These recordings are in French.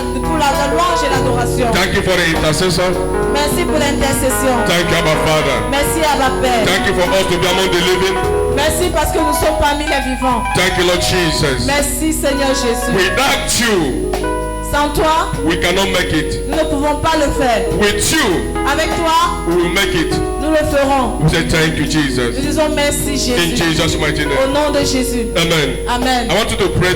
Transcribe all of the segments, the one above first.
la louange et l'adoration. Thank you for the intercessor. Merci pour l'intercession. Thank you, Abba Father. Merci Abba Père. Thank you for us to be among the living. Merci parce que nous sommes parmi les vivants. Thank you, Lord Jesus. Merci Seigneur Jésus. Without you, Sans toi, we cannot make it. nous ne pouvons pas le faire. With you, Avec toi, we will make it. nous le ferons. We say thank you, Nous Jesus. disons merci In Jésus. Jesus' mighty Au name. nom de Jésus. Amen. Amen. I want you to pray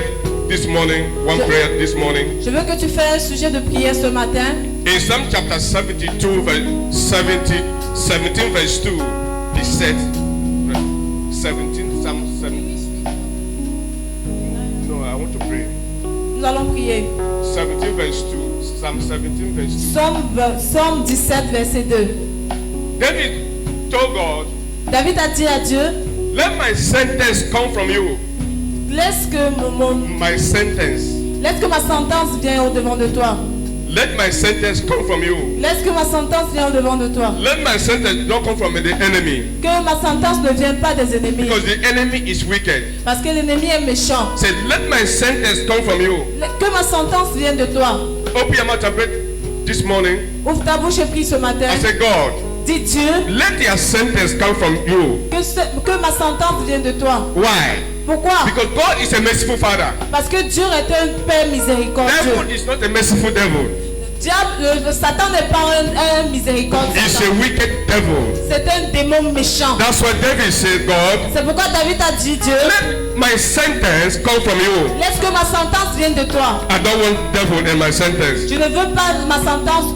this morning, one prayer this morning. Je veux que tu fasses un sujet de prière ce matin. In Psalm chapter 72, verse 17 verse 2, he said, 17, Psalm 17. No, I want to pray. Nous allons prier. 17 verse 2, Psalm 17 verse 2. Psaume 17, verset 2. David told God, David a dit à Dieu, let my sentence come from you. laisse que My sentence. ma sentence vienne au-devant de toi. Let my sentence come from you. Laisse que ma sentence vienne au-devant de toi. Let my sentence don't come from the enemy. Que ma sentence ne vienne pas des ennemis. Because the enemy is wicked. Parce que l'ennemi est méchant. Say, let my sentence come from you. Que ma sentence vienne de toi. Open your mouth and pray this morning. Ouvre ta bouche et prie ce matin. I say, God, Dis Dieu, let your sentence come from you. que ma sentence vienne de toi. Why? Pourquoi? Because God is a merciful Father. Parce que Dieu est un Père miséricordieux. Devil is not a merciful devil. Satan n'est pas un miséricordieux. He's a wicked devil. C'est un démon méchant. That's why David said, God, C'est pourquoi David a dit Dieu, let my sentence come from you. laisse que ma sentence vienne de toi. I don't want devil in my sentence. Je ne veux pas que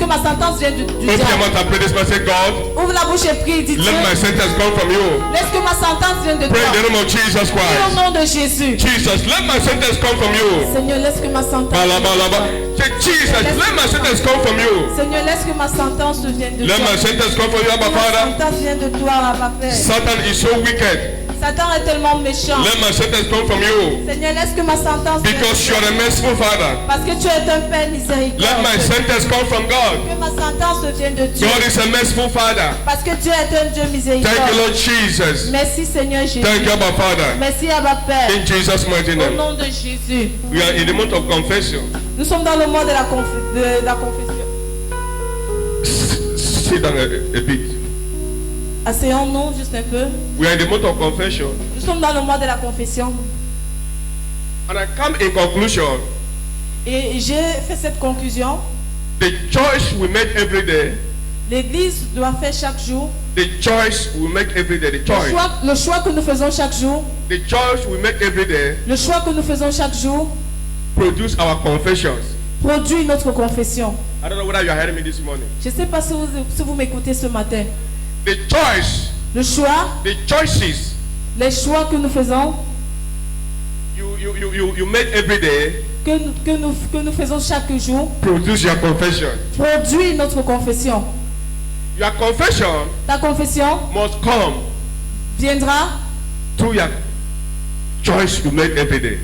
ma sentence vienne du Open your diable. mouth and pray this man. Say, God, Ouvre la bouche et prie, dis Dieu, let my sentence come from you. laisse que ma sentence vienne de Pray in the toi. name of Jesus Prie au Christ. nom de Jésus. Jesus, let my sentence come from you. Seigneur, laisse que ma sentence vienne de Balabalaba. toi. Say, Jesus, let my sentence come from you. Seigneur, laisse que ma sentence vienne de Let my toi. sentence come from you, Abba Que ma Father. sentence vienne de toi, Abba Père. Satan is so wicked. Satan est tellement méchant. Let my sentence come from you. Seigneur, laisse que ma sentence vienne Because de you toi. are a merciful Father. Parce que tu es un Père Let my miséricordieux. sentence come from God. Que ma sentence vienne de Dieu. God is a merciful Father. Parce que Dieu est un Dieu Thank you, miséricordieux. Lord Jesus. Merci Seigneur Jésus. Thank you, Abba Father. Merci Abba Père. In Jesus' mighty Au name. nom de Jésus. We are in the month of confession. Nous sommes dans le mois de la confession. Sit down a bit. Asseyons-nous juste un peu. We are in the month of confession. Nous sommes dans le mois de la confession. And I come in conclusion. Et j'ai fait cette conclusion. The choice we make every day. L'Église doit faire chaque jour. The choice we make every day. The choice. Le choix que nous faisons chaque jour. The choice we make every day Le choix que nous faisons chaque jour produce our confessions. produit notre confession. I don't know whether you are hearing me this morning. Je ne sais pas si vous m'écoutez ce matin. The choice, Le choix, the choices les choix que nous faisons, you make every day que nous faisons chaque jour, produce your confession. produit notre confession. Your confession Ta confession must come viendra through your choice you make every day.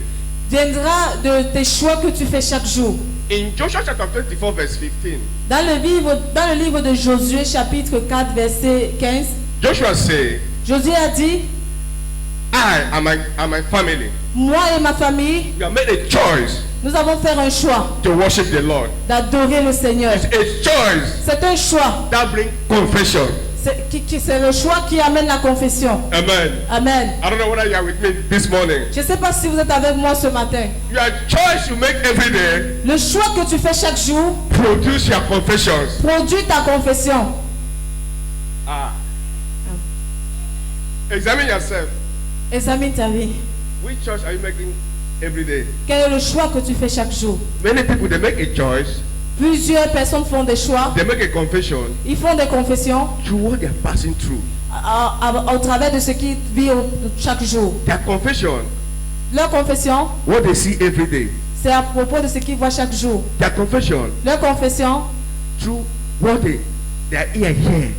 de tes choix que tu fais chaque jour. In Joshua chapter 24 verse 15, Dans le livre de Josué chapitre 4 verset 15, Joshua said, Josué a dit, I and my family, moi et ma famille, we have made a choice nous avons fait un choix to worship the Lord. d'adorer le Seigneur. It's a choice C'est un choix. that brings confession. C'est le choix qui amène la confession. Amen. Amen. I don't know whether you are with me this morning. Je ne sais pas si vous êtes avec moi ce matin. Your choice you make every day Le choix que tu fais chaque jour produce your confessions. produit ta confession. Examine yourself. Examine ta vie. Which choice are you making every day? Quel est le choix que tu fais chaque jour? Many people, they make a choice. Plusieurs personnes font des choix. They make a confession Ils font des confessions through what they are passing through. au travers de ce qu'ils vivent chaque jour. Their confession, Leur confession, what they see every day. c'est à propos de ce qu'ils voient chaque jour. Their confession, Leur confession, through what their ear hear.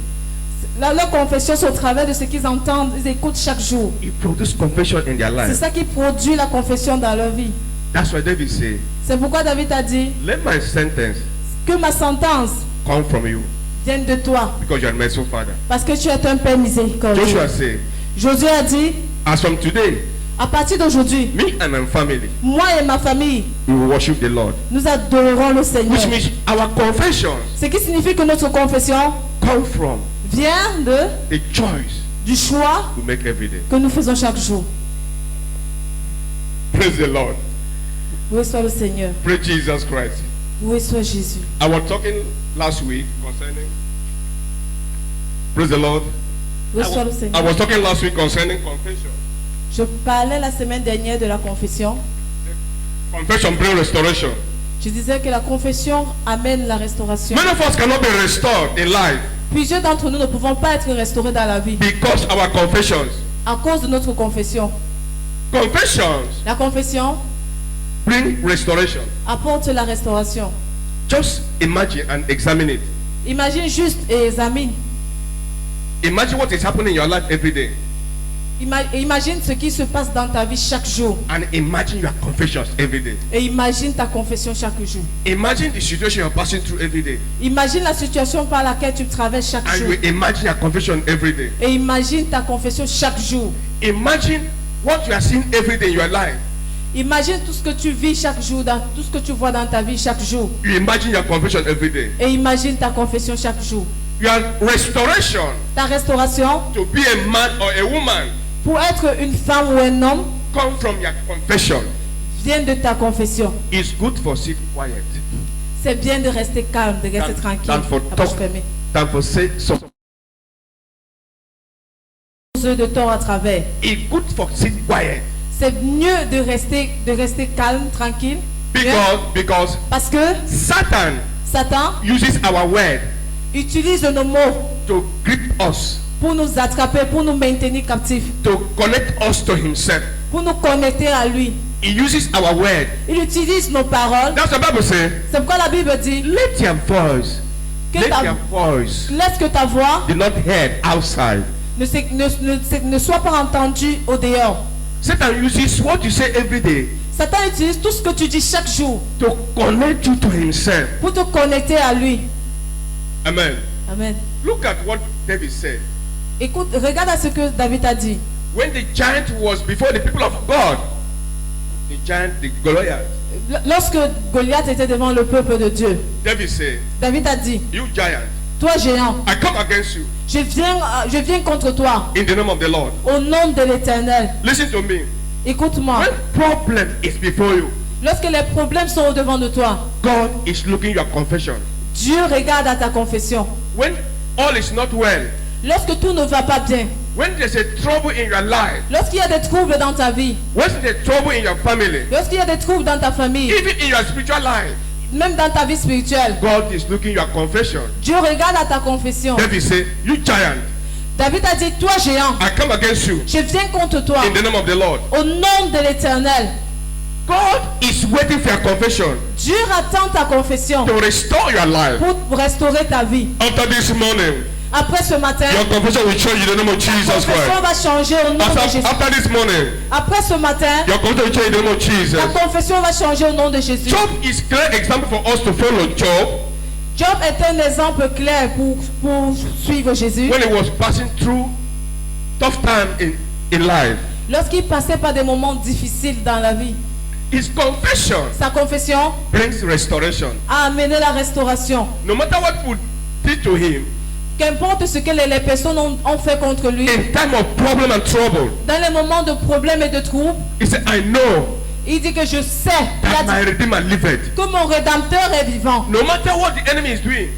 leur confession, c'est au travers de ce qu'ils entendent, ils écoutent chaque jour. It produces confession in their C'est life. ça qui produit la confession dans leur vie. That's why David said, C'est pourquoi David a dit let my sentence que ma sentence come from you, vienne de toi, because you are a merciful Father. parce que tu es un Père miséricordieux. Joshua said, Josué a dit, as from today, À partir d'aujourd'hui, me and my family, moi et ma famille, we will worship the Lord. nous adorerons le Seigneur. Which means our confessions Ce qui signifie que notre confession come from vient a choice du choix we make every day. que nous faisons chaque jour. Praise the Lord. Loué soit le Seigneur. Praise Jesus Christ. Loué soit Jésus. I was talking last week concerning. Praise the Lord. Loué soit le I Seigneur. was talking last week concerning confession. Je parlais la semaine dernière de la confession. Confession brings restoration. Je disais que la confession amène la restauration. Many of us cannot be restored in life Plusieurs d'entre nous ne pouvons pas être restaurés dans la vie because our confessions. à cause de notre confession. Confessions La confession bring restoration. apporte la restauration. Just imagine and examine it. Imagine juste et examine. Imagine what is happening in your life every day. Imagine ce qui se passe dans ta vie chaque jour. And imagine your confessions every day. Et imagine ta confession chaque jour. Imagine the situation you're passing through every day. Imagine la situation par laquelle tu traverses chaque And jour. you imagine your confession every day. Et imagine ta confession chaque jour. Imagine what you are seeing every day in your life. Imagine tout ce que tu vis chaque jour, tout ce que tu vois dans ta vie chaque jour. You imagine your confession every day. Et imagine ta confession chaque jour. Your restoration Ta restauration, to be a man or a woman pour être une femme ou un homme, come from your confession. vient de ta confession. It's good for sit quiet C'est bien de rester calme, de rester tranquille. than for La bouche talk, fermée. than for say so. De tort à travers. It's good for sit quiet C'est mieux de rester calme, tranquille. because Parce que Satan Satan uses our word utilise nos mots to grip us, pour nous attraper, pour nous maintenir captifs, to connect us to himself. pour nous connecter à lui. He uses our word. Il utilise nos paroles. That's what the Bible says. C'est pourquoi la Bible dit Let your voice, que let ta, your voice laisse que ta voix be not heard outside. ne soit pas entendue au dehors. Satan uses what you say every day Satan utilise tout ce que tu dis chaque jour to connect you to himself. pour te connecter à lui. Amen. Amen. Look at what David said. Écoute, regarde à ce que David a dit. When the giant was before the people of God, the giant, the Goliath, Lorsque Goliath était devant le peuple de Dieu, David said, David a dit, you giant, toi géant, I come against you je viens contre toi in the name of the Lord. au nom de l'Éternel. Listen to me. Écoute-moi. When problem is before you, Lorsque les problèmes sont au devant de toi, God is looking your confession. Dieu regarde à ta confession. When all is not well, Lorsque tout ne va pas bien, when there's a trouble in your life, lorsqu'il y a des troubles dans ta vie, when there's a trouble in your family, lorsqu'il y a des troubles dans ta famille, even in your spiritual life, même dans ta vie spirituelle, God is looking your confession. Dieu regarde à ta confession. David said, you giant, David a dit, toi géant, I come against you je viens contre toi in the name of the Lord. au nom de l'Éternel. God is waiting for your confession Dieu attend ta confession to restore your life. pour restaurer ta vie. After this morning, Après ce matin, your confession will change in the name of ta Jesus confession Christ. va changer au nom de Jésus. After this morning, Après ce matin, your confession will change in the name of Jesus. ta confession va changer au nom de Jésus. Job is clear example for us to follow. Job, Job est un exemple clair pour suivre Jésus. when he was passing through tough time in life, Lorsqu'il passait par des moments difficiles dans la vie, his confession sa confession brings restoration. a amené la restauration. No matter what people did to him, Qu'importe ce que les personnes ont fait contre lui, in time of problem and trouble, dans les moments de problèmes et de troubles, he said, I know il dit que je sais, il a that my dit Redeemer liveth. que mon Rédempteur est vivant. No matter what the enemy is doing,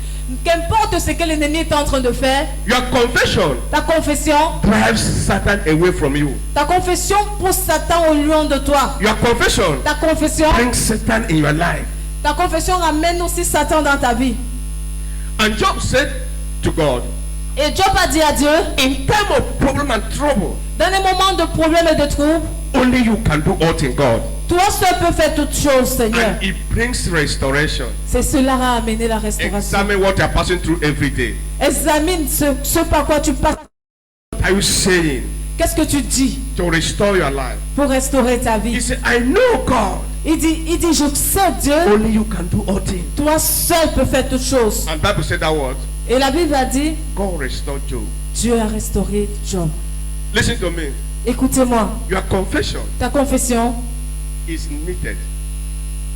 Qu'importe ce que l'ennemi est en train de faire, your confession ta confession drives Satan away from you. pousse Satan au lion de toi. Your confession Ta confession, brings Satan in your life. ta confession ramène aussi Satan dans ta vie. And Job said to God, Et Job a dit à Dieu, in time of problem and trouble, dans les moments de problèmes et de troubles, only you can do all things, God. toi seul peux faire toutes choses, Seigneur. And it brings restoration. C'est cela qui a amené la restauration. Examine what you are passing through every day. Examine ce par quoi tu passes. What are you saying Qu'est-ce que tu dis to restore your life? pour restaurer ta He vie? said, I know, God. Il dit, je sais Dieu, Only you can do all things. toi seul peux faire toutes choses. And Bible said that word. Et la Bible a dit, God restored Job. Dieu a restauré Job. Listen to me. Écoutez-moi. Your confession Ta confession is needed.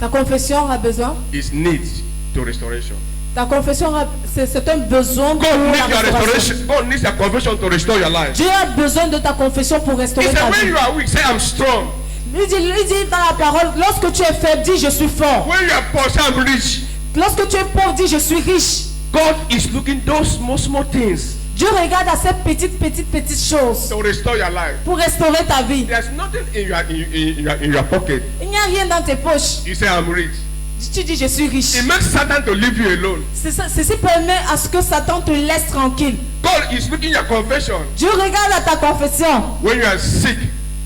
Ta confession a besoin. Is needs to restoration. Ta confession, c'est un besoin pour God needs la your restauration. restoration. God needs your confession to restore your life. Dieu a besoin de ta confession pour He restaurer said, ta when vie. you are weak, say I'm strong. Lui dit dans la parole, lorsque tu es faible, dis je suis fort. When you are poor, say I'm rich. Lorsque tu es pauvre, dis je suis riche. God is looking those small things Dieu regarde à ces petites choses to restore your life. pour restaurer ta vie. There's nothing in your pocket. Il n'y a rien dans tes poches. You say I'm rich. Tu dis je suis riche. It makes Satan to leave you alone. Ceci permet à ce que Satan te laisse tranquille. God is looking your confession. Dieu regarde à ta confession. When you are sick,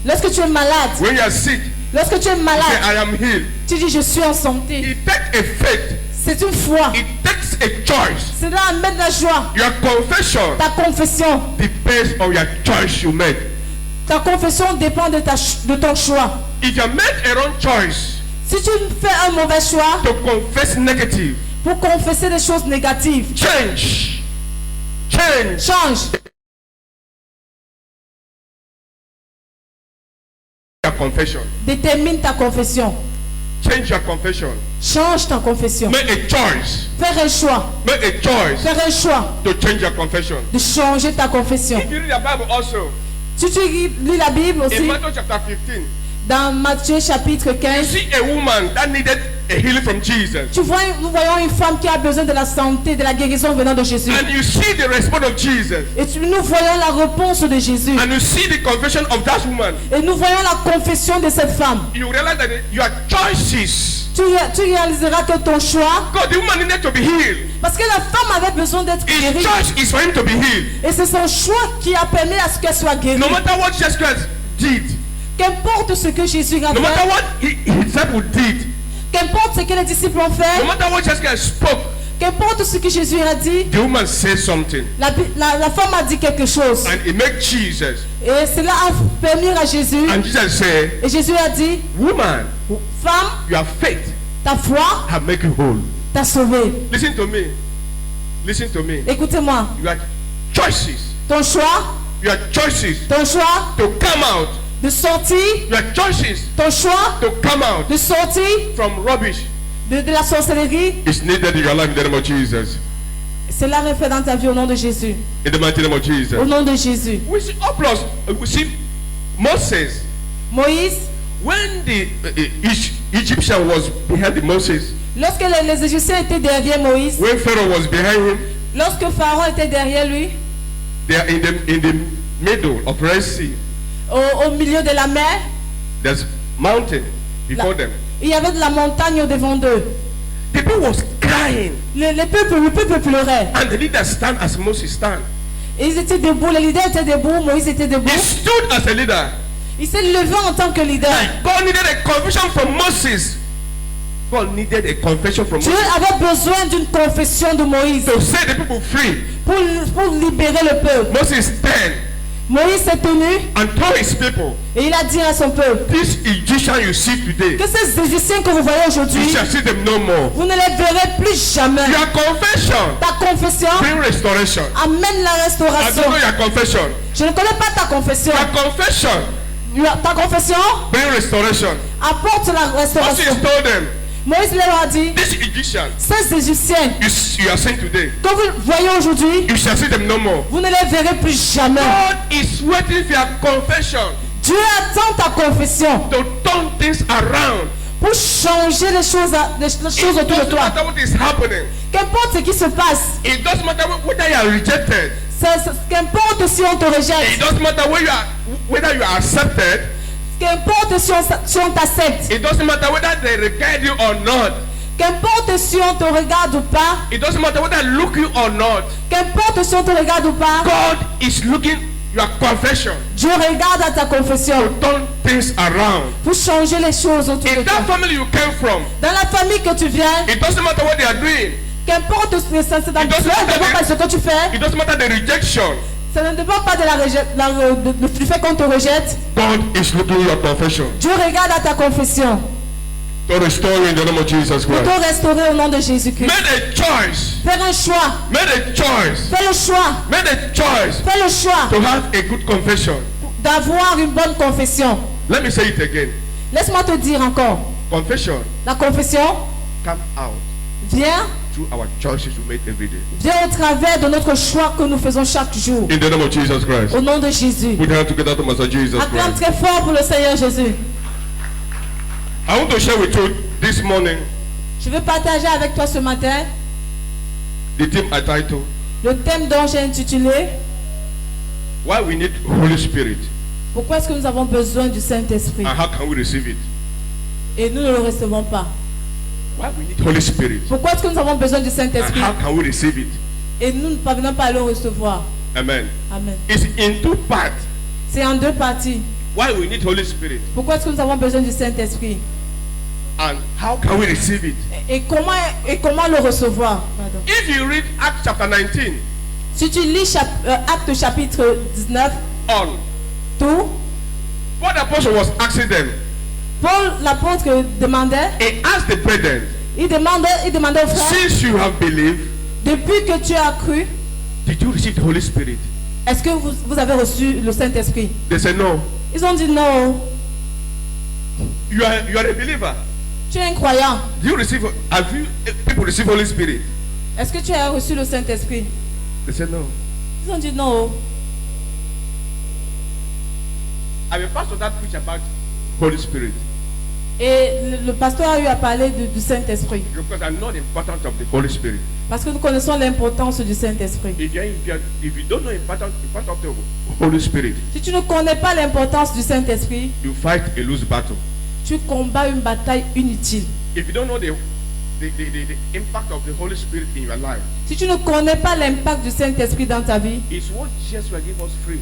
Lorsque tu es malade, when you are sick, lorsque tu es you say malade, I am healed. tu dis je suis en santé. It takes a faith. C'est une foi. It takes a choice. Cela amène la joie. Your confession Ta confession. depends on your choice you make. Ta confession dépend de ton choix. If you make a wrong choice Si tu fais un mauvais choix to confess negative, pour confesser des choses négatives, change. change. Your confession. Détermine ta confession. Change your confession. Change ta confession. Make a choice. Faire un choix. Make a choice Faire un choix to change your confession. de changer ta confession. If you read the Bible also, Si tu lis la Bible in aussi, Matthew chapter 15, dans Matthieu chapitre you 15, see a woman that needed a healing from Jesus. nous voyons une femme qui a besoin de la santé, de la guérison venant de Jésus. And you see the response of Jesus. Et nous voyons la réponse de Jésus. And you see the confession of that woman. Et nous voyons la confession de cette femme. You realize that your choices. Tu réaliseras que ton choix, God, the woman needed to be healed. parce que la femme avait besoin d'être His guérie. choice is for him to be healed. Et c'est son choix qui a permis à ce qu'elle soit guérie. No matter what Jesus Christ did, Qu'importe ce que Jésus a no matter fait, what his disciples did, qu'importe ce que les disciples ont no fait, matter what Jesus Christ spoke, qu'importe ce que Jésus a dit, the woman said something. la femme a dit quelque chose. And it made Jesus. Et cela a permis à Jésus. And Jesus said, Et Jésus a dit, woman, femme, your faith ta foi have made you whole. t'a sauvée. Listen to me. Listen to me. Écoutez-moi. Your choices, Ton choix to come out, de sortir, your choices ton choix to come out de sortir from rubbish de la sorcellerie, is needed in your life in the name of Jesus. cela est fait dans ta vie au nom de Jésus. In the mighty name of Jesus. Au nom de Jésus. We see, we see Moses. Moïse, When the Egyptian was behind the Moses, lorsque les Égyptiens étaient derrière Moïse, when Pharaoh was behind him, lorsque Pharaon était derrière lui, they are in the middle of Red Sea. au milieu de la mer, There's mountain before them. il y avait de la montagne au devant d'eux. The people was crying, Le peuple pleurait. and the leader stand as Moses stand. Ils étaient debout, les leaders étaient debout, Moïse était debout. He stood as a leader. Il s'est levé en tant que leader. God needed a confession from Moses. God needed a confession from Dieu Moses avait besoin d'une confession de Moïse to set the people free. pour libérer le peuple. Moses stand Moïse s'est tenu and told his people, et il a dit à son peuple this Egyptian you see today, que ces Égyptiens que vous voyez you aujourd'hui, shall see them no more. vous ne les verrez plus jamais. Your confession Ta confession bring restoration. amène la I restauration. don't know your confession. Je ne connais pas ta confession. Your confession Ta confession bring restoration. apporte la Moses restauration. told them, Moïse leur a dit, this Egyptian ces Égyptiens you are seeing today, que vous voyez aujourd'hui, you shall see them no more. vous ne les verrez plus jamais. God is waiting for your confession Dieu attend ta confession to turn things around. pour changer les choses It autour de doesn't toi. matter what is happening. Qu'importe ce qui se passe, It doesn't matter whether you are rejected. qu'importe si on te It rejette, doesn't matter whether you are accepted. qu'importe si on t'accepte, It doesn't matter whether they regard you or not. qu'importe si on te regarde ou pas, It doesn't matter whether they look you or not. qu'importe si on te regarde ou pas, God is looking your confession Dieu regarde à ta confession to turn things around. pour changer les choses autour de In that toi. family you came from, Dans la famille que tu viens, it doesn't matter what they are doing. qu'importe ce que c'est dans It doesn't matter ce que tu fais, It doesn't matter the rejection. ça ne dépend pas de du fait qu'on te rejette. God is looking your confession Dieu regarde à ta confession to restore you in the name of Jesus pour Christ. te restaurer au nom de Jésus-Christ. Make a choice. Faire un choix. Make a choice. Fais le choix. Make a choice Fais le choix to have a good confession. d'avoir une bonne confession. Let me say it again. Laisse-moi te dire encore. Confession La confession come out vient through our choices we make every day. au travers de notre choix que nous faisons chaque jour. In the name of Jesus Christ. Au nom de Jésus. Put your hand together to Master Jesus Acclame Christ. très fort pour le Seigneur Jésus. I want to share with you this morning Je veux partager avec toi ce matin the theme I titled le thème dont j'ai intitulé Why we need Holy Spirit Pourquoi est-ce que nous avons besoin du Saint-Esprit and how can we receive it? et nous ne le recevons pas. Why we need Holy Spirit Pourquoi est-ce que nous avons besoin du and Saint-Esprit how can we receive it? et nous ne parvenons pas à le recevoir. Amen. Amen. It's in two parts. C'est en deux parties. Why we need Holy Spirit Pourquoi est-ce que nous avons besoin du Saint-Esprit and how can we receive it? et comment le recevoir. Pardon. If you read Acts chapter 19 Si tu lis Acte chapitre 19, on, tout, what the apostle was asking them, Paul l'apôtre demandait, he asked the brethren, il demandait aux frères, since you have believed, depuis que tu as cru, did you receive the Holy Spirit? est-ce que vous avez reçu le Saint-Esprit? They said no. Ils ont dit non. You are a believer. Tu es un croyant. Have you people receive Holy Spirit? Est-ce que tu as reçu le Saint-Esprit? They said no. Ils ont dit non. I'm a pastor that preach about Holy Spirit Et le pasteur a eu à parler du Saint-Esprit. because I know the importance of the Holy Spirit. Parce que nous connaissons l'importance du Saint-Esprit. If you don't know the importance of the Holy Spirit, Si tu ne connais pas l'importance du Saint-Esprit, you fight a lose battle. tu combats une bataille inutile. If you don't know the impact of the Holy Spirit in your life, Si tu ne connais pas l'impact du Saint-Esprit dans ta vie, it's what Jesus will give us free.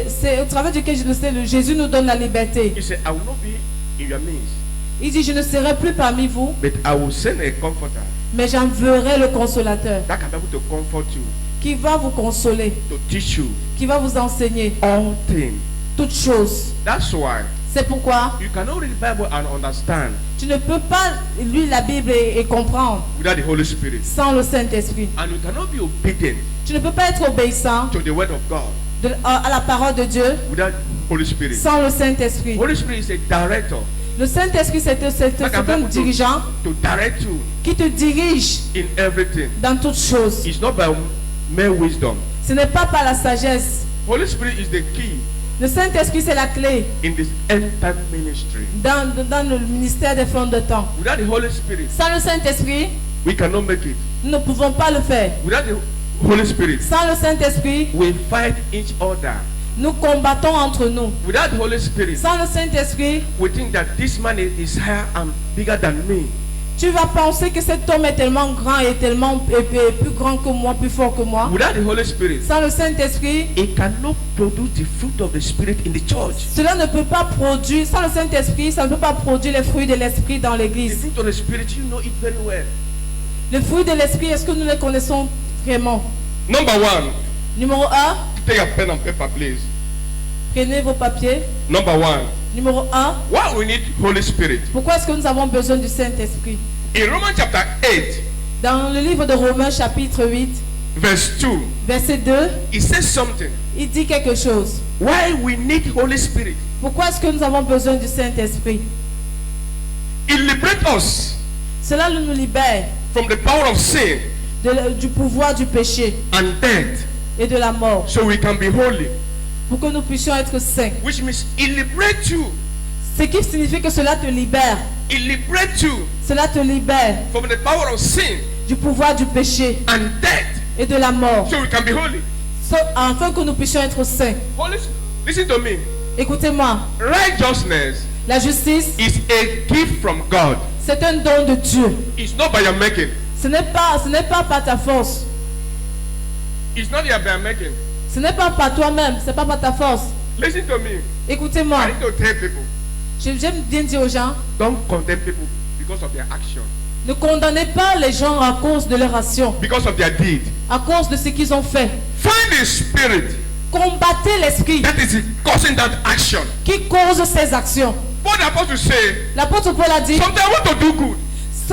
c'est au travers duquel je le sais, Jésus nous donne la liberté. He said, I will not be in your midst, Il dit, je ne serai plus parmi vous, but I will send a comforter mais j'enverrai le consolateur that can be able to comfort you, qui va vous consoler, to teach you qui va vous enseigner all things. toutes choses. That's why C'est pourquoi you cannot read the Bible and understand tu ne peux pas lire la Bible et comprendre without the Holy Spirit. sans le Saint-Esprit. And you cannot be obedient Tu ne peux pas être obéissant to the word of God à la parole de Dieu without Holy Spirit. sans le Saint-Esprit. Holy Spirit is a director Le Saint-Esprit, c'est un dirigeant to direct you qui te dirige in everything. dans toutes choses. It's not by mere wisdom. Ce n'est pas par la sagesse. Holy Spirit is the key Le Saint-Esprit, c'est la clé in this end time ministry. dans le ministère des fonds de temps. Without the Holy Spirit, Sans le Saint-Esprit, we cannot make it. nous ne pouvons pas le faire. Without the Holy Spirit, Sans le Saint-Esprit, we fight each other. nous combattons entre nous. Without the Holy Spirit, Sans le Saint-Esprit, we think that this man is higher and bigger than me. tu vas penser que cet homme est tellement grand et plus grand que moi, plus fort que moi. Without the Holy Spirit, Sans le Saint-Esprit, it cannot produce the fruit of the Spirit in the church. cela ne peut pas produire, sans le Saint-Esprit, ça ne peut pas produire les fruits de l'Esprit dans The l'église. fruit of the Spirit, you know it very well. Les fruits de l'Esprit, est-ce que nous les connaissons vraiment? Number one, Numéro 1, take a pen and paper, please. prenez vos papiers. Number one, Numéro 1, why we need Holy Spirit? pourquoi est-ce que nous avons besoin du Saint-Esprit? In Romans chapter 8, Dans le livre de Romains chapitre 8, verse 2, verset 2, it says something. il dit quelque chose. Why we need Holy Spirit? Pourquoi est-ce que nous avons besoin du Saint-Esprit? It liberates us Cela nous libère from the power of sin du pouvoir du péché and death, et de la mort, so we can be holy. pour que nous puissions être saints. Which means it liberates you. Ce qui signifie que cela te libère. It liberates you Cela te libère from the power of sin du pouvoir du péché and death, et de la mort, so we can be holy. afin que nous puissions être saints. Listen to me. Écoutez-moi, Righteousness la justice, is a gift from God. c'est un don de Dieu. It's not by your making. Ce n'est pas par ta force. It's not by your making. Ce n'est pas par toi-même, c'est pas par ta force. Listen to me. Écoutez-moi, I need to tell people, j'aime bien dire aux gens, don't condemn people because of their action, ne condamnez pas les gens à cause de leur action, because of their deed. à cause de ce qu'ils ont fait. Find the spirit Combattez l'esprit that is causing that action. qui cause ces actions. What the apostle say? L'apôtre Paul a dit, Sometimes I want to do good.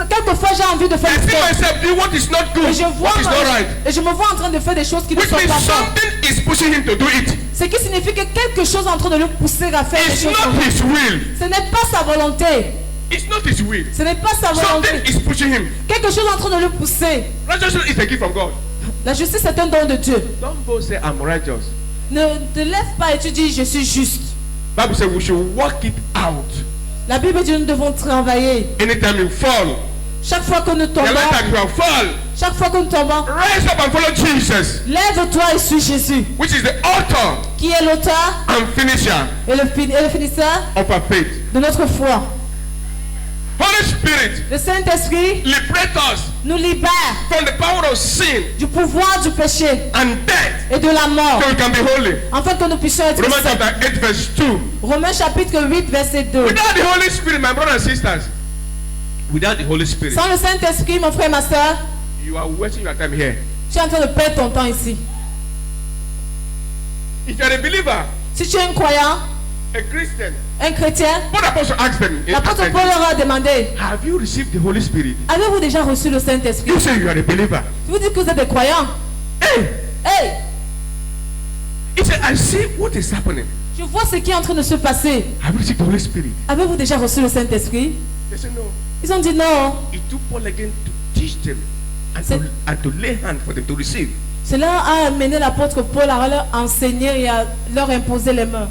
quelquefois j'ai envie de faire I le see bien. myself doing what is not good, Et je what is not right. me vois en train de faire des choses qui ne Which sont means pas bonnes. something is pushing him to do it. Ce qui signifie que quelque chose est en train de le pousser à faire des It's choses. not his will. Ce n'est pas sa volonté. It's not his will. Ce n'est pas sa volonté. Something is pushing him. Quelque chose est en train de le pousser. Righteousness is a gift from God. La justice est un don de Dieu. Don't go say I'm righteous. Ne te lève pas et tu dis je suis juste. Bible says we should work it out. La Bible dit nous devons travailler. Anytime you fall, Chaque fois que nous the tombons, last time you have fall, chaque fois que nous tombons, rise up and follow Jesus, lève-toi et suis Jésus, which is the author qui est l'auteur and finisher et le finisseur of our faith. de notre foi. Holy Spirit, Le Saint-Esprit liberate us nous libère from the power of sin du pouvoir du péché and death, et de la mort, so we can be holy. afin que nous puissions être Romans saints. chapter 8 verse 2. Romains chapitre 8 verset 2. Without the Holy Spirit, my brothers and sisters, without the Holy Spirit, Sans le Saint-Esprit, mon frère et ma soeur, you are wasting your time here. tu es en train de perdre ton temps ici. If you are a believer, Si tu es un croyant, a Christian, un chrétien, what apostle asked them? l'apôtre Paul leur a demandé, Have you received the Holy Spirit? avez-vous déjà reçu le Saint-Esprit? You say you are a believer. Vous dites que vous êtes des croyants. Hey, Hey, he said, I see what is happening. je vois ce qui est en train de se passer. Have you received the Holy Spirit? Avez-vous déjà reçu le Saint-Esprit? They said no. Ils ont dit non. It took Paul again to teach them and to lay hand for them to receive. Cela a amené l'apôtre Paul à leur enseigner et à leur imposer les mains.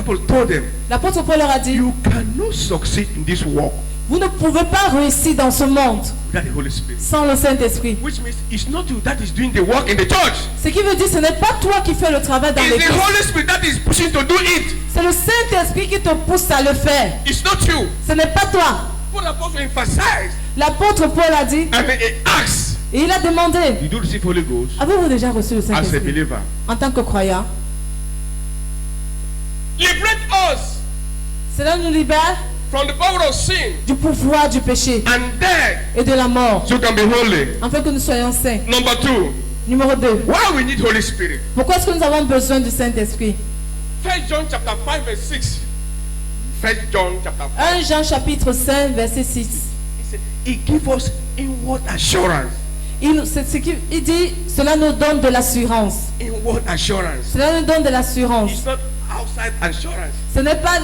Paul told them, L'apôtre Paul leur a dit, you cannot succeed in this walk vous ne pouvez pas réussir dans ce monde without the Holy Spirit. sans le Saint-Esprit. Which means it's not you that is doing the work in the church. Ce qui veut dire ce n'est pas toi qui fais le travail dans It's the l'église. Holy Spirit that is pushing to do it. C'est le Saint-Esprit qui te pousse à le faire. It's not you. Ce n'est pas toi. Paul apostle emphasized L'apôtre Paul a dit, and he asked, et il a demandé, did you receive Holy Ghost avez-vous déjà reçu le as a Saint-Esprit believer? en tant que croyant? Liberate us Cela nous libère from the power of sin du pouvoir du péché and death et de la mort, so you can be holy. afin que nous soyons saints. Number 2, Numéro 2. why we need Holy Spirit? Pourquoi est-ce que nous avons besoin du Saint-Esprit? 1 John chapter 5 verse 6. 1 John chapter 5. 1 Jean chapitre 5 verset 6. He said, he gives us inward assurance. Il dit, cela nous donne de l'assurance. Inward assurance. Cela nous donne de l'assurance. It's not outside assurance. Ce n'est pas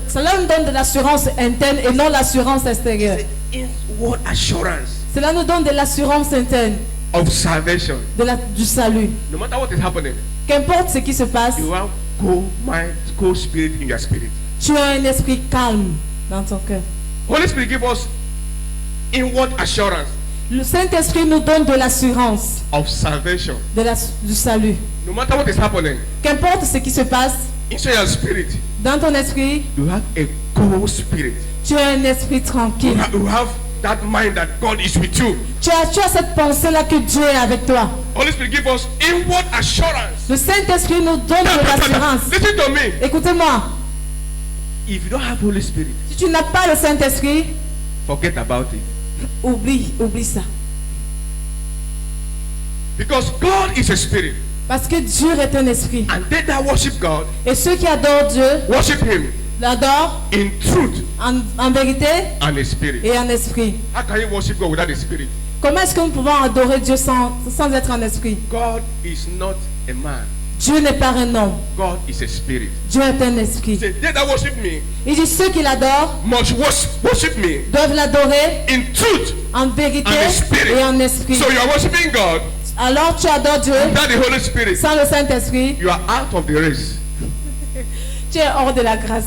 cela nous donne de l'assurance interne et non l'assurance extérieure. It's inward assurance Cela nous donne de l'assurance interne of salvation. du salut. No matter what is happening, Qu'importe ce qui se passe, you have co-mind, co-spirit in your spirit. tu as un esprit calme dans ton cœur. Holy Spirit give us inward assurance Le Saint-Esprit nous donne de l'assurance of salvation. du salut. No matter what is happening, Qu'importe ce qui se passe, inside your spirit, dans ton esprit, you have a co-spirit. tu as un esprit tranquille. You have that mind that God is with you. Tu as cette pensée-là que Dieu est avec toi. Holy Spirit give us inward assurance. Le Saint-Esprit nous donne de l'assurance. Listen to me. Écoutez-moi, If you don't have Holy Spirit, si tu n'as pas le Saint-Esprit, forget about it. oublie ça. Because God is a spirit. Parce que Dieu est un esprit. And they that worship God, Et ceux qui adorent Dieu, worship Him l'adorent in truth en vérité and in spirit. et en esprit. How can you worship God without a spirit? Comment est-ce que nous pouvons adorer Dieu sans être en esprit? God is not a man. Dieu n'est pas un homme. God is a spirit. Dieu est un He esprit. said, they that worship me Il dit ceux qui l'adorent must worship me doivent l'adorer in truth. en vérité And in spirit. et en esprit. So you are worshiping God Alors tu adores Dieu without the Holy Spirit. sans le Saint-Esprit, You are out of the race. tu es hors de la grâce.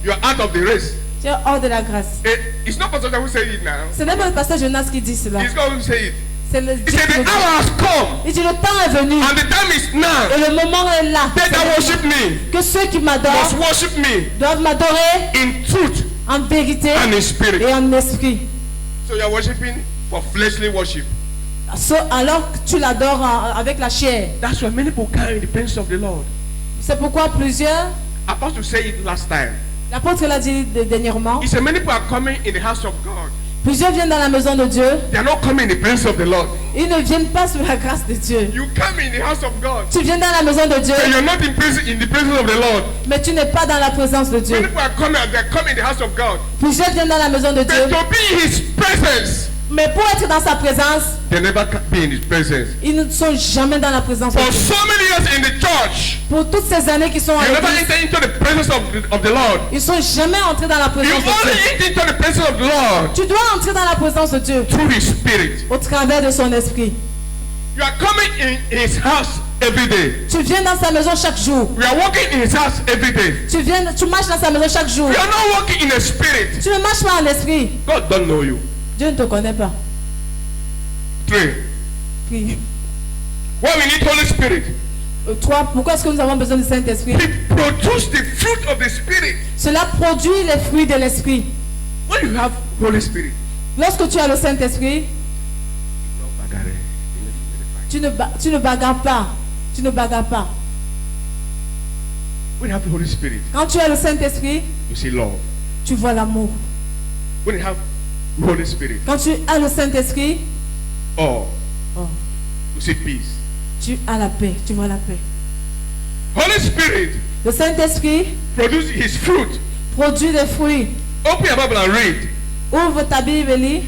You are out of the race. Tu es hors de la grâce. It's not Pastor who say it now. Ce n'est pas le pasteur Jonas qui dit cela. It's God who say it. C'est le He Dieu said qui le the dit. hour has come Il dit le temps est venu and the time is now. et le moment est là. They that worship me Que ceux qui must m'adorent worship me doivent m'adorer in truth en vérité and in spirit. et en esprit. So you are worshiping for fleshly worship. Alors que tu l'adores avec la chair. That's why many people carry the presence of the Lord. C'est pourquoi plusieurs, Apostle said it last time. l'apôtre l'a dit dernièrement, He said many people are coming in the house of God. plusieurs viennent dans la maison de Dieu. They are not coming in the presence of the Lord. Ils ne viennent pas sous la grâce de Dieu. You come in the house of God. Tu viens dans la maison de Dieu, And you're not in the presence of the Lord. mais tu n'es pas dans la présence de Many Dieu. people are coming in the house of God. Plusieurs viennent dans la maison de But Dieu, to be in His presence, Mais pour être dans sa présence, they never can be in his presence. ils ne sont jamais dans la présence de For Dieu. so many years in the church, Pour toutes ces années qui sont en you never l'église, enter into the presence of the Lord. ils ne sont jamais entrés dans la You présence de only Dieu. enter into the presence of the Lord Tu dois entrer dans la présence de Dieu through his spirit. au travers de son esprit. You are coming in his house every day. Tu viens dans sa maison chaque jour. We are walking in his house every day. Tu marches dans sa maison chaque jour. We are not walking in the spirit. Tu ne marches pas en esprit. God don't know you. Dieu ne te connaît pas. 3. Prie. Why we need Holy Spirit? 3. Pourquoi est-ce que nous avons besoin du Saint-Esprit? He produces the fruit of the spirit. Cela produit les fruits de l'esprit. When you have Holy Spirit, Lorsque tu as le Saint-Esprit, tu ne bagarres pas. Tu ne bagarres pas. when you have the Holy Spirit, Quand tu as le Saint-Esprit, you see love. tu vois l'amour. When you have Holy Spirit, Quand tu as le Saint-Esprit, oh, oh, you see peace. tu as la paix. Tu vois la paix. Holy Spirit Le Saint-Esprit produces his fruit. produit des fruits. Open your Bible and read. Ouvre ta Bible et lis.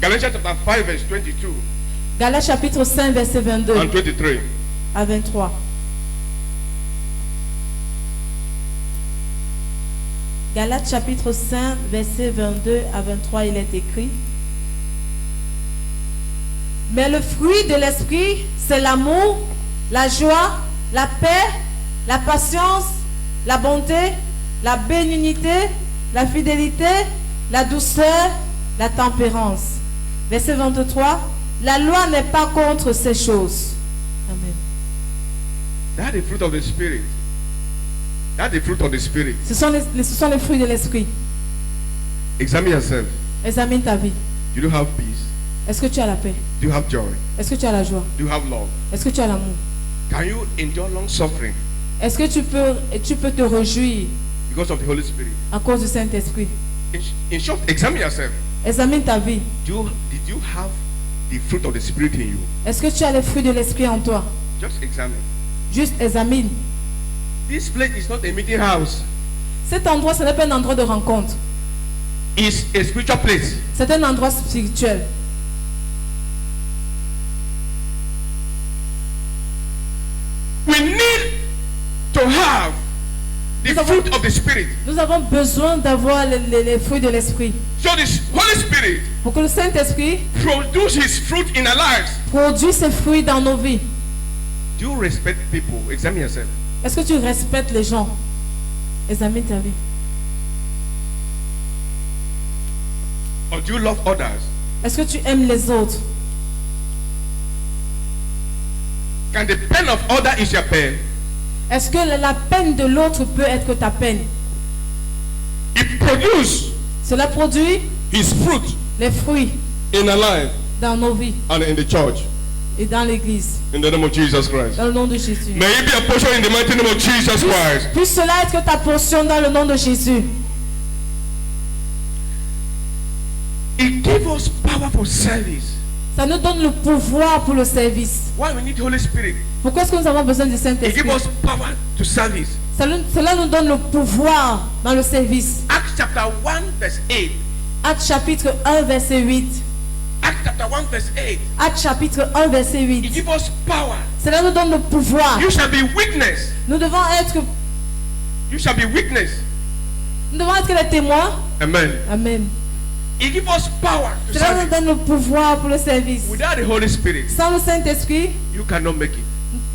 Galatians chapter 5 verse 22 Galates chapitre 5 verset 22 and 23. à 23. Galates chapitre 5 verset 22 à 23, il est écrit: mais le fruit de l'esprit, c'est l'amour, la joie, la paix, la patience, la bonté, la bénignité, la fidélité, la douceur, la tempérance. Verset 23, la loi n'est pas contre ces choses. Amen. That's the fruit of the Spirit. That's the fruit of the Spirit. Ce sont les fruits de l'esprit. Examine yourself. Examine ta vie. You do have peace. Est-ce que tu as la paix? Do you have joy? Est-ce que tu as la joie? Do you have love? Est-ce que tu as l'amour? Can you endure long suffering Est-ce que tu peux te réjouir because of the Holy Spirit? à cause du Saint-Esprit? In short, examine yourself. Examine ta vie. Did you have the fruit of the Spirit in you? Est-ce que tu as les fruits de l'esprit en toi? Just examine. Juste examine. This place is not a meeting house. Cet endroit, ce n'est pas un endroit de rencontre. It's a spiritual place. C'est un endroit spirituel. We need to have the fruit of the Spirit. Nous avons besoin d'avoir les fruits de l'esprit. So this Holy Spirit Pour que le Saint-Esprit produce his fruit in our lives. produise ses fruits dans nos vies. Do you respect people? Examine yourself. Est-ce que tu respectes les gens? Examine ta vie. Or do you love others? Est-ce que tu aimes les autres? Can the pain of others is your pain? Est-ce que la peine de l'autre peut être ta peine? It produces Cela produit his fruit les fruits in our life dans nos vies and in the church. et dans l'église. In the name of Jesus Christ. Dans le nom de Jésus. May it be a portion in the mighty name of Jesus Christ. Puisse cela être ta portion dans le nom de Jésus. It gives us power for service. Ça nous donne le pouvoir pour le service. Why we need Holy Spirit? Pourquoi est-ce que nous avons besoin du It Saint-Esprit? gives us power to service. Cela nous donne le pouvoir dans le service. Acts chapter 1 verse 8. Actes chapitre 1 verset 8. Acts chapter 1 verse 8. Actes chapitre 1 verset It 8. gives us power. Cela nous donne le pouvoir. You shall be witness. Nous devons être les témoins. Amen. Amen. It gives us power to Cela nous serve. donne le pouvoir pour le service. Without the Holy Spirit, Sans le Saint-Esprit, you cannot make it.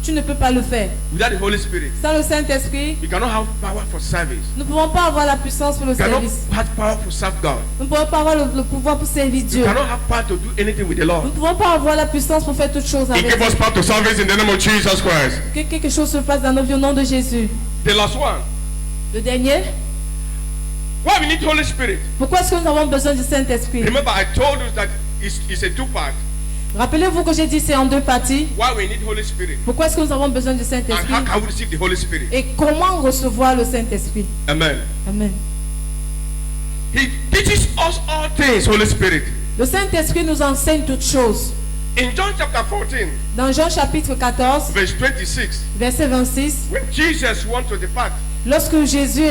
tu ne peux pas le faire. Without the Holy Spirit, Sans le Saint-Esprit, you cannot have power for service. nous ne pouvons pas avoir la puissance pour le You cannot service. have power for serve God. Nous ne pouvons pas avoir le pouvoir pour servir You Dieu. cannot have power to do anything with the Nous Lord. ne pouvons pas avoir la puissance pour faire toutes choses He avec gave us Dieu. power to service in the name of Jesus Christ. Que quelque chose se passe dans nos vies au nom de Jésus. The last one. Le dernier, Why we need Holy Spirit? pourquoi est-ce que nous avons besoin du Saint-Esprit? Remember, I told you that it's a two-part. Rappelez-vous que j'ai dit c'est en deux parties. Why we need Holy Spirit? Pourquoi est-ce que nous avons besoin du And Saint-Esprit? how can we receive the Holy Spirit? Et comment recevoir le Saint-Esprit? Amen. Amen. He teaches us all things, Holy Spirit. Le Saint-Esprit nous enseigne toutes choses. In John chapter 14, Dans Jean chapitre 14, verse 26, verset 26, when Jesus wants to depart, lorsque Jésus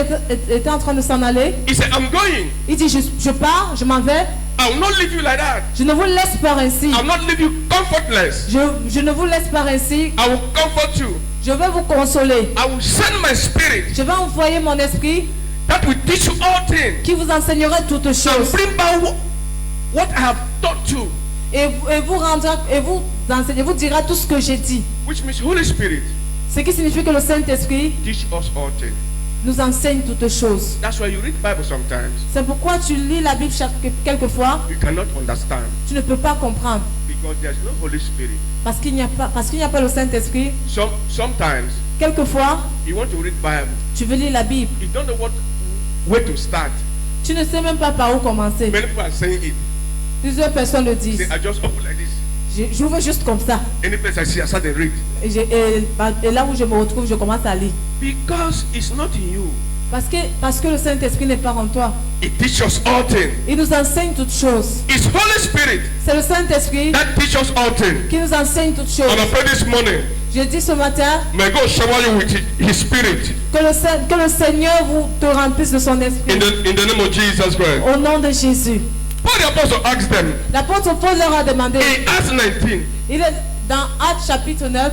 était en train de s'en aller, he said, I'm going, il dit je pars, je m'en vais, I will not leave you like that. Je ne vous laisse pas ainsi. I will not leave you comfortless. Je ne vous laisse pas ainsi. I will comfort you. Je vais vous consoler. I will send my spirit Je vais envoyer mon esprit that will teach you all things qui vous enseignera toutes and choses bring back what I have taught you, et vous rendra et vous enseignera, vous dira tout ce que j'ai dit. which means Holy Spirit Ce qui signifie que le Saint-Esprit teach us all things. nous enseigne toutes choses. That's why you read Bible sometimes. C'est pourquoi tu lis la Bible quelquefois, You cannot understand tu ne peux pas comprendre because there's no Holy Spirit. parce qu'il n'y a pas le Saint-Esprit. Sometimes Quelquefois, you want to read Bible, tu veux lire la Bible, you don't know where to start. tu ne sais même pas par où commencer. Many people are saying it. Plusieurs personnes le disent. Say, I just open like this. J'ouvre juste comme ça. Any place I see, I start to read. Et là où je me retrouve, je commence à lire. Because it's not in you. Parce que le Saint-Esprit n'est pas en toi. It teaches us all things. Il nous enseigne toutes choses. It's Holy Spirit C'est le Saint-Esprit that teaches us all things. qui nous enseigne toutes choses. And I pray this morning, Je dis ce matin may God shower you with His Spirit. que le Seigneur vous te remplisse de son esprit. In the name of Jesus Christ. Au nom de Jésus. Paul the Apostle asked them L'apôtre Paul leur a demandé. in Acts 19, Il est dans Actes chapitre 9.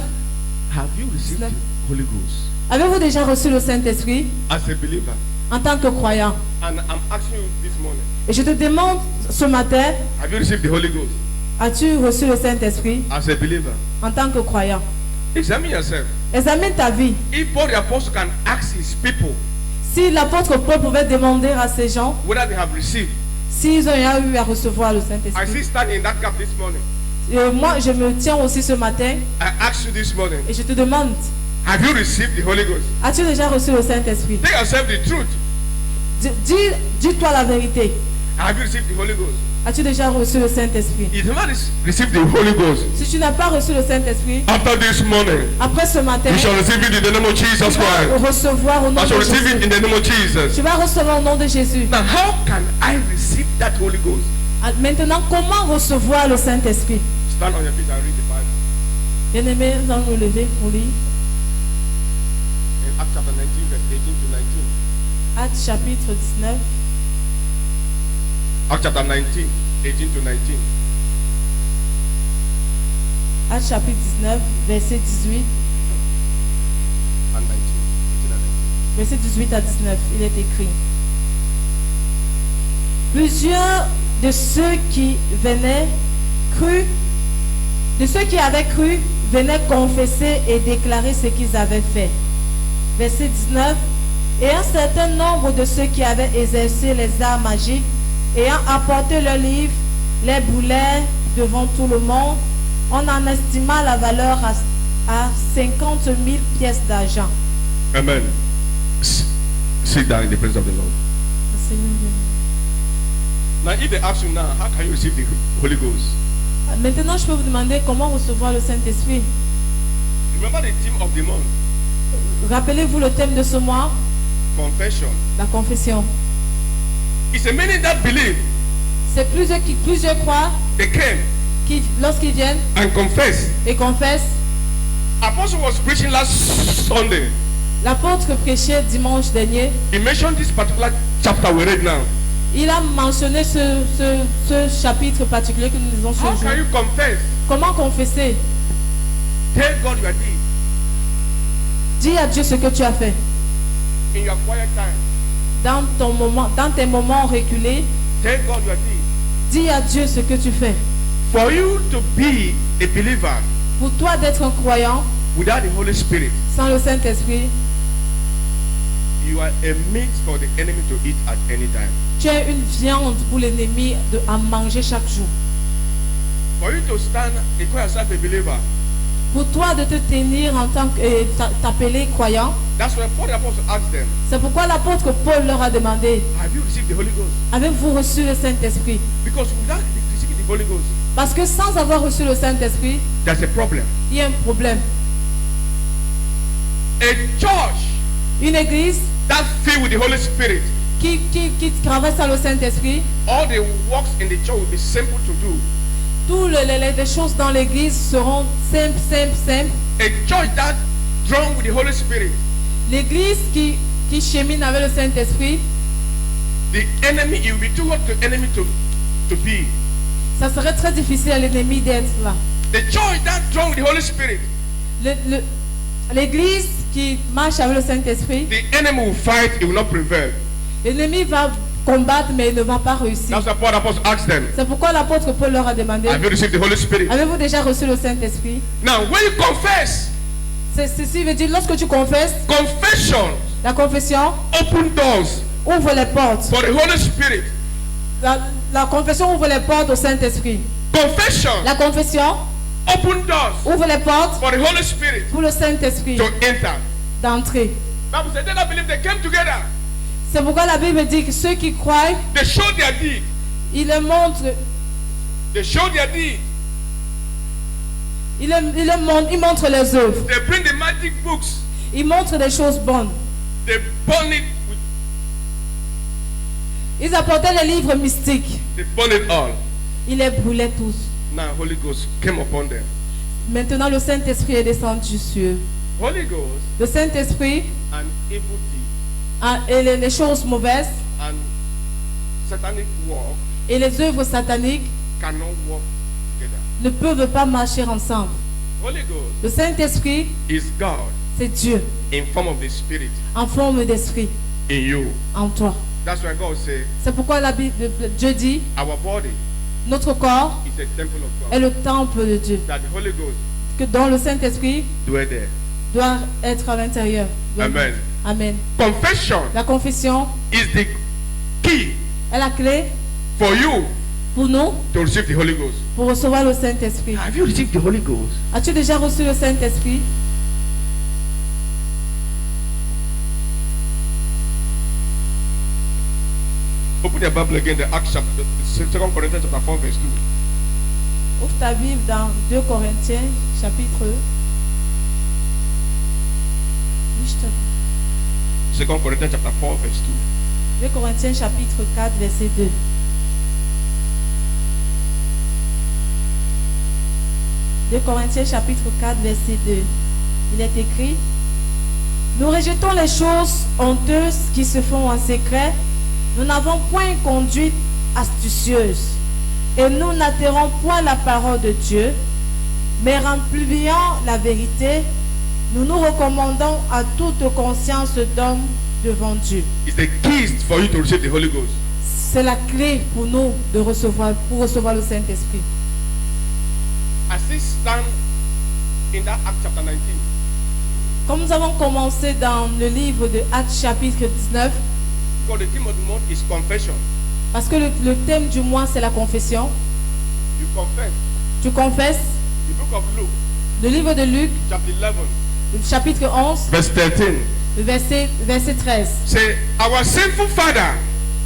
have you received the Holy Ghost Avez-vous déjà reçu le Saint-Esprit as a believer? en tant que croyant? And I'm asking you this morning, Et je te demande ce matin, have you received the Holy Ghost as-tu reçu le Saint-Esprit as a believer? en tant que croyant? Examine yourself. Examine ta vie. If Paul the Apostle can ask his people Si l'apôtre Paul pouvait demander à ces gens whether they have received, s'ils ont eu à recevoir le I Saint-Esprit. see standing in that gap this morning. Moi, je me tiens aussi ce matin I ask you this morning, et je te demande, have you received the Holy Ghost? as-tu déjà reçu le Saint-Esprit? Tell yourself the truth. Dis-toi la vérité. Have you received the Holy Ghost? As-tu déjà reçu le Saint-Esprit? If you have not received the Holy Ghost, Si tu n'as pas reçu le Saint-Esprit, after this morning, après ce matin, you shall receive it in the name of Jesus tu vas Christ. recevoir au nom I de shall receive it Jésus. in the name of Jesus. Tu vas recevoir au nom de Jésus. Now, how can I receive that Holy Ghost? Maintenant, comment recevoir le Saint-Esprit? Stand on your feet and read the Bible. Bien-aimés, nous allons nous lever pour lire In Acts chapter 19, verse 18 to 19. Actes chapitre 19. Acts chapter 19, 18 to 19. Actes chapitre 19, verset 18. And 19. 18 and 19. Verset 18 à 19, il est écrit. Plusieurs de ceux qui avaient cru, venaient confesser et déclarer ce qu'ils avaient fait. Verset 19. Et un certain nombre de ceux qui avaient exercé les arts magiques, ayant apporté leurs livres, les brûlèrent devant tout le monde. On en estima la valeur à 50 000 pièces d'argent. Amen. Sit down in the presence of the Lord. Now, if they ask you now, how can you receive the Holy Ghost? Maintenant, je peux vous demander comment recevoir le Saint-Esprit. Remember the theme of the month, Rappelez-vous le thème de ce mois, confession. la confession. It's a many that believe. C'est plusieurs croient They came qui, lorsqu'ils viennent and confess. et confessent. Apostle was preaching last Sunday. L'apôtre prêchait dimanche dernier. He mentioned this particular chapter we read now. Il a mentionné ce chapitre particulier que nous lisons ce How jour. can you confess? Comment confesser? Tell God you are dead. Dis à Dieu ce que tu as fait. In your quiet time, Dans tes moments reculés, tell God you are dead. dis à Dieu ce que tu fais. For you to be a believer Pour toi d'être un croyant, without the Holy Spirit, sans le Saint-Esprit, you are a meat for the enemy to eat at any time. tu es une viande pour l'ennemi à manger chaque jour. For you to stand and call yourself a believer, Pour toi de te tenir en tant que t'appeler croyant, that's why Paul the Apostle asked them, c'est pourquoi l'apôtre Paul leur a demandé, have you received the Holy Ghost? avez-vous reçu le Saint-Esprit? Because without receiving the Holy Ghost, Parce que sans avoir reçu le Saint-Esprit, there's a problem. il y a un problème. A church Une église that's filled with the Holy Spirit, qui traverse le Saint-Esprit, all the works in the church will be simple to do. toutes les choses dans l'église seront simples. A church that's drawn with the Holy Spirit, L'église qui chemine avec le Saint-Esprit, the enemy, it will be too hard for the enemy to to be. Ça serait très difficile à l'ennemi d'être là. The church that drunk with the Holy Spirit, L'église qui marche avec le Saint-Esprit, the enemy will fight, it will not prevail. l'ennemi va combattre mais il ne va pas réussir. That's why Paul Apostle asked them, C'est pourquoi l'apôtre Paul leur a demandé, have you received the Holy Spirit? avez-vous déjà reçu le Saint-Esprit? Now, when you confess, Ceci veut dire, lorsque tu confesses, confession la confession open doors ouvre les portes. for the Holy Spirit. La confession ouvre les portes au Saint-Esprit. Confession La confession open doors ouvre les portes for the Holy Spirit pour le Saint-Esprit to enter. d'entrer. Bible said they don't believe they came together. C'est pourquoi la Bible dit que ceux qui croient, They show their deed. ils le montrent, They show their deed. ils montrent les œuvres. They bring the magic books. Ils montrent des choses bonnes. They burn it. Ils apportaient les livres mystiques. They burn it all. Ils les brûlaient tous. Now Holy Ghost came upon them. Maintenant, le Saint-Esprit est descendu sur eux. Holy Ghost Le Saint-Esprit and evil deed et les choses mauvaises and satanic work et les œuvres sataniques cannot work together. ne peuvent pas marcher ensemble. Holy Ghost Le Saint-Esprit, is God c'est Dieu in form of the Spirit en forme d'esprit in you. en toi. That's why God said C'est pourquoi la Bible, Dieu dit, our body notre corps is a temple of est God. le temple de Dieu. That the Holy Ghost Que dans le Saint-Esprit dwell there. doit être à l'intérieur. Amen. Amen. Confession La confession is the key est la clé for you pour nous to receive the Holy Ghost. pour recevoir le Saint-Esprit. Have you received the Holy Ghost? As-tu déjà reçu le Saint-Esprit? Open your Bible again, the Acts chapter, 2 Corinthians chapter 4 verse 2. Ouvre ta Bible dans 2 Corinthiens, chapitre 2 Corinthians chapter 4 verse 2. 2 Corinthiens, chapitre 4, verset 2. De Corinthiens, chapitre 4, verset 2. Il est écrit: nous rejetons les choses honteuses qui se font en secret. Nous n'avons point une conduite astucieuse. Et nous n'atterrons point la parole de Dieu, mais en publiant la vérité, nous nous recommandons à toute conscience d'homme devant Dieu. It's the keys for you to receive the Holy Ghost. C'est la clé pour nous de recevoir, pour recevoir le Saint-Esprit. As it stand in that Acts chapter 19, Comme nous avons commencé dans le livre de Actes chapitre 19, because the theme of the month is confession. parce que le thème du mois c'est la confession, You confess. tu confesses The book of Luke, le livre de Luc, chapter 11, le chapitre 11, verse 13. le verset 13, Say, our sinful father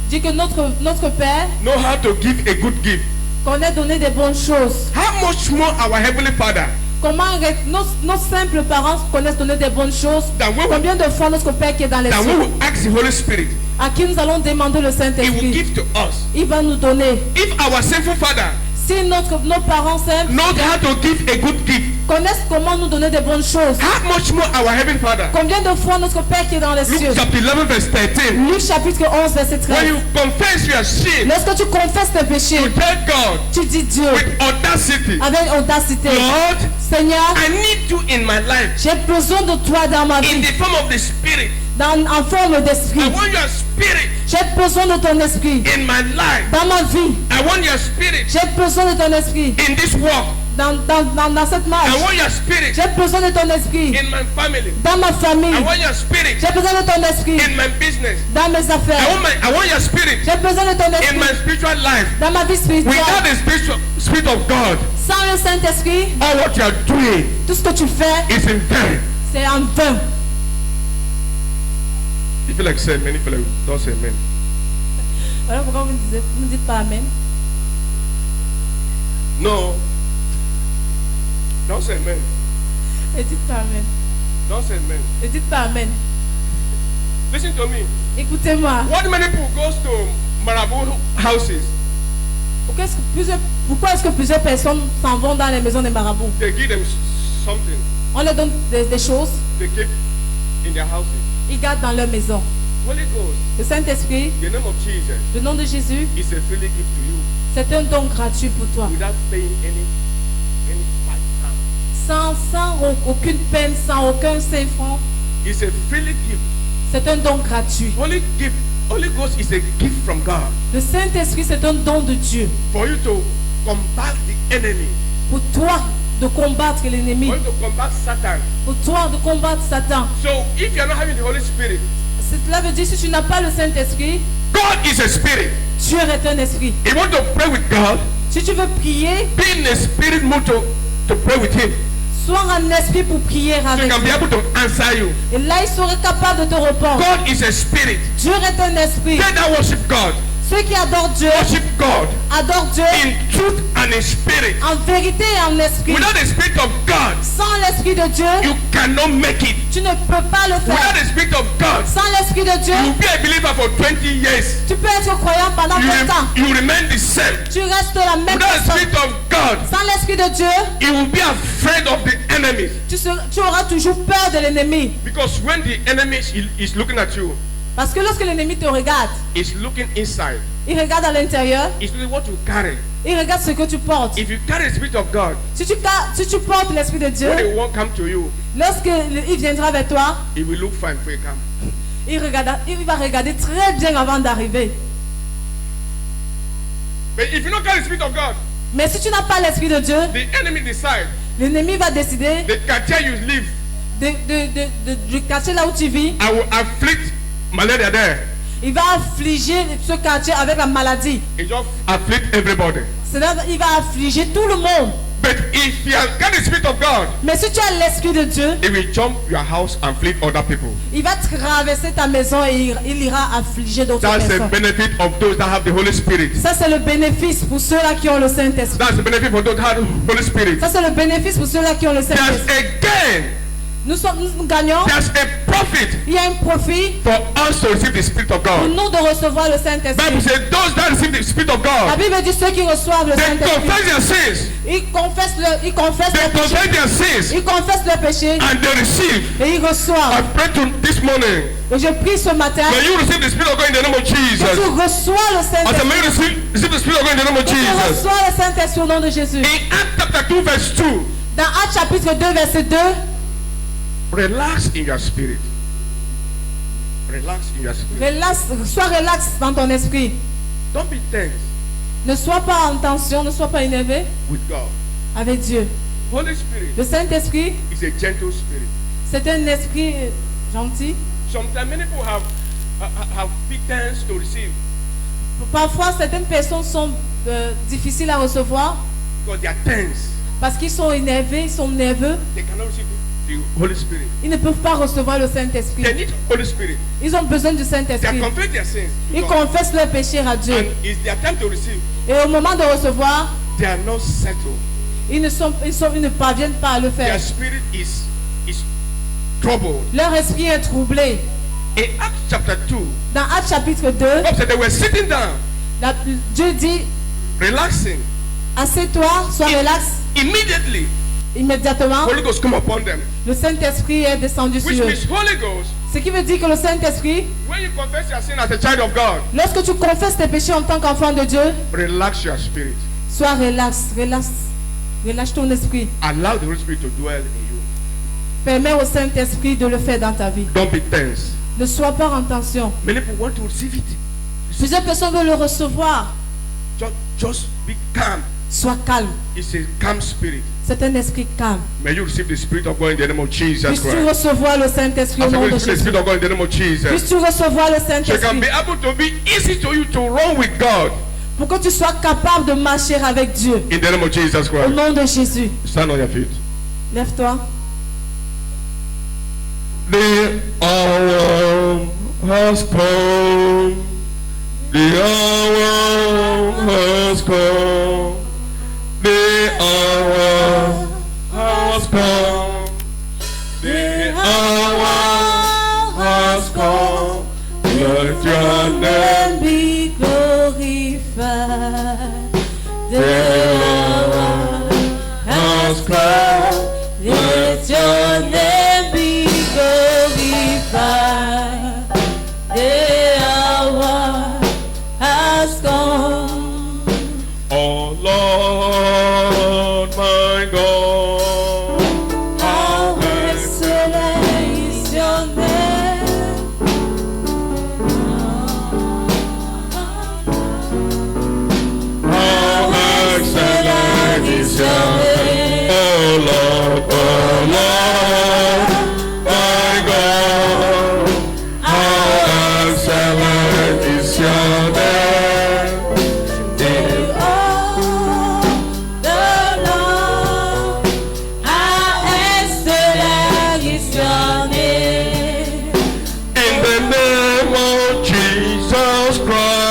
dit que notre Père know how to give a good gift. connaît donner des bonnes choses. How much more our heavenly father? Comment nos simples parents connaissent donner des bonnes choses? That we will, Combien de fois notre Père qui est dans les that we cieux, will ask the Holy Spirit, à qui nous allons demander le he will Saint-Esprit, give to us. il va nous donner. If our sinful father Si nos parents simples knows how to give a good gift, connaissent comment nous donner des bonnes choses, how much more our heavenly father? combien de fois notre Père qui est dans les Luke cieux? chapter 11 verse 13. Luc chapitre 11 verset When 13. you confess your sin, Lorsque tu confesses tes péchés, you tell God tu dis Dieu with audacity, avec audacité, Lord, Seigneur, I need you in my life j'ai besoin de toi dans ma in vie, the form of the Spirit. en forme I d'esprit. want your Spirit J'ai besoin de ton esprit in my life. dans ma vie. I want your Spirit J'ai besoin de ton esprit in this walk. dans cette I marche. want your Spirit J'ai besoin de ton esprit in my family. dans ma famille. I want your Spirit J'ai besoin de ton esprit in my business. dans mes affaires. I want your Spirit J'ai besoin de ton in esprit my spiritual life. dans ma vie Without spirituelle. the Spirit of God, Sans le Saint-Esprit, all what you are doing tout ce que tu fais, is in vain. c'est en vain. You feel like say amen, you feel like don't say amen. Voilà pourquoi vous ne dites pas Amen. No. Don't say amen. Ne dites pas Amen. Don't say amen. Ne dites pas Amen. Listen to me. Écoutez-moi. What many people goes to Marabout houses? Pourquoi est-ce que plusieurs personnes s'en vont dans les maisons des marabouts? They give them something. On leur donne des choses, They keep in their houses. ils gardent dans leur maison. Holy Ghost, Le Saint-Esprit, the name of Jesus, le nom de Jésus, is a freely gift to you c'est un don gratuit pour toi. without paying any £5. Sans aucune peine, sans aucun franc. It's a freely gift. C'est un don gratuit. Holy Ghost is a gift from God Le Saint-Esprit, c'est un don de Dieu. for you to combat the enemy, Pour toi de combattre l'ennemi. for you to combat Satan. Pour toi de combattre Satan. So if you are not having the Holy Spirit, Cela veut dire si tu n'as pas le Saint-Esprit, God is a spirit. Dieu est un esprit. If you want to pray with God, Si tu veux prier, be in a spirit mood to pray with Him. sois en esprit pour prier So he avec can be lui. able to answer you. Et là, il serait capable de te répondre. God is a spirit. Dieu est un esprit. They that worship God, Ceux qui adorent Dieu, worship God adorent Dieu in truth and in spirit. en vérité et en esprit. Without the spirit of God, Sans l'esprit de Dieu, you cannot make it. tu ne peux pas le Without faire. the spirit of God, Sans l'esprit de Dieu, you will be a believer for 20 years. tu peux être croyant pendant 20 ans. You remain the same. Tu restes la même Without the personne. spirit of God, Sans l'esprit de Dieu, you will be afraid of the enemies. tu auras toujours peur de l'ennemi. Because when the enemy is looking at you, Parce que lorsque l'ennemi te regarde, he's looking inside. il regarde à l'intérieur, He's looking what you carry. il regarde ce que tu portes. If you carry the spirit of God, Si tu portes l'esprit de Dieu, when he won't come to you, lorsqu'il viendra vers toi, he will look fine before he comes. il va regarder très bien avant d'arriver. But if you don't carry the spirit of God, Mais si tu n'as pas l'esprit de Dieu, the enemy decide l'ennemi va décider the quartier you live, du quartier là où tu vis. I will afflict malaria there. Il va affliger ce quartier avec la maladie. It just afflict everybody. Il va affliger tout le monde. But if you have got the spirit of God, Mais si tu as l'esprit de Dieu, it will jump your house and afflict other people. il va traverser ta maison et il ira affliger d'autres That's the personnes. benefit of those that have the Holy Spirit. Ça c'est le bénéfice pour ceux-là qui ont le Saint-Esprit. That's the benefit for those that have the Holy Spirit. Ça c'est le bénéfice pour ceux-là qui ont le There's Saint-Esprit. a gain. Nous gagnons. There's a profit Il y a un profit for us to receive the Spirit of pour God. nous de recevoir le Bible Saint-Esprit. says those that receive the Spirit of La God, Bible dit ceux qui reçoivent le they Saint-Esprit, confess their sins. ils confessent leurs They péchés. confess their sins Ils confessent leurs péchés and they receive. et ils I reçoivent. pray to this morning. Et je prie ce matin May you receive the Spirit of God in the name of que tu Jesus. reçois le I said, may you Saint-Esprit. receive the Spirit of God in the name of Que tu Jesus. reçois le Saint-Esprit au nom de Jésus. In Acts chapter 2 verse 2, Dans Actes chapitre 2 verset 2, relax in your spirit. Relax in your spirit. sois relax dans ton esprit. Don't be tense Ne sois pas en tension, ne sois pas énervé with God. avec Dieu. Holy Spirit Le Saint-Esprit, is a gentle spirit. c'est un esprit gentil. Sometimes many people have big things to receive Parfois, certaines personnes sont difficiles à recevoir because they are tense. parce qu'ils sont énervés, ils sont nerveux. They cannot receive the Holy Spirit. Ils ne peuvent pas recevoir le Saint-Esprit. They need Holy Spirit. Ils ont besoin du They Saint-Esprit. confess their sins. Ils because- confessent leurs péchés à Dieu. And it's their time to receive. Et au moment de recevoir, They are not settled. ils ne parviennent pas à le Their faire. spirit is troubled. Leur esprit est troublé. In Acts chapter 2, Dans Actes chapitre 2, Bible said they were sitting down, Dieu dit, relaxing. assieds-toi, sois relax. Immediately, Immédiatement, Holy Ghost come upon them. le Saint-Esprit est descendu Which sur eux. means Holy Ghost, Ce qui veut dire que le Saint-Esprit, when you confess your sin as a child of God, lorsque tu confesses tes péchés en tant qu'enfant de Dieu, relax your spirit. sois relax, relâche ton esprit. Allow the Holy Spirit to dwell in you. Permets au Saint-Esprit de le faire dans ta vie. Don't be tense. Ne sois pas en tension. Many people want to receive it. Plusieurs personnes veulent le recevoir. Just be calm. Sois calme. It's a calm spirit. C'est un esprit calme. May you receive the Spirit of God in the name of Jesus Puisses-tu Christ. recevoir le Saint-Esprit au As nom I de receive the Jésus. Spirit of God in the name of Jesus. Puisses-tu recevoir le So it can Saint-Esprit be able to be easy to you to run with God pour que tu sois capable de marcher avec Dieu. in the name of Jesus Au Christ. nom de Jésus. Stand on your feet. Lève-toi. The hour has come. The hour has come. The hour has come. The hour has come. Let your name be glorified. The hour has come. Let your name be glorified. The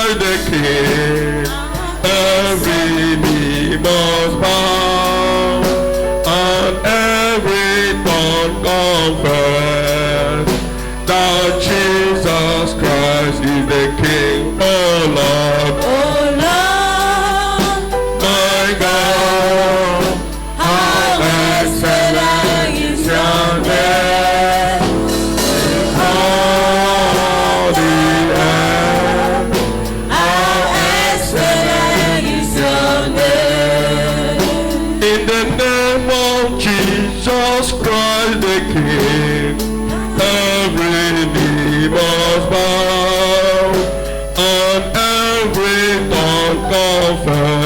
Christ the King, every knee must bow, and every tongue confess that Jesus Christ is the King. Oh Lord, my God, how excellent is your name in all the earth. How excellent is your name. In the name of Jesus Christ the King, every knee must bow, and every tongue confess